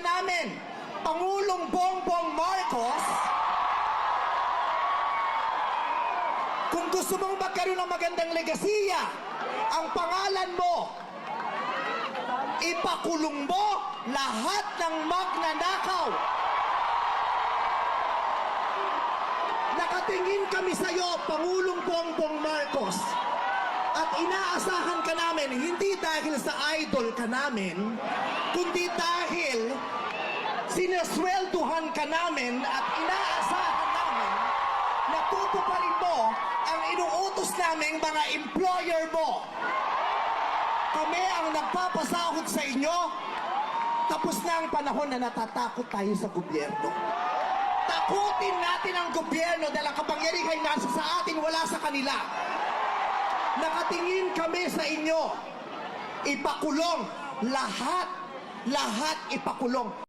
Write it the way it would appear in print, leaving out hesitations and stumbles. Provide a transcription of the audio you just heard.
namin, Pangulong Bongbong Marcos, kung gusto mong magkaroon ng magandang legasiya, ang pangalan mo, ipakulong mo lahat ng magnanakaw. Nakatingin kami sa iyo, Pangulong Bongbong Marcos, at inaasahan ka namin, hindi dahil sa idol ka namin, kundi dahil sinaswelduhan ka namin at inaasahan namin na tutuparin mo ang inuutos naming mga employer mo. Kami ang nagpapasahod sa inyo. Tapos na ang panahon na natatakot tayo sa gobyerno. Takutin natin ang gobyerno dahil ang kapangyarihan nasa sa atin, wala sa kanila. Nakatingin kami sa inyo. Ipakulong lahat ipakulong.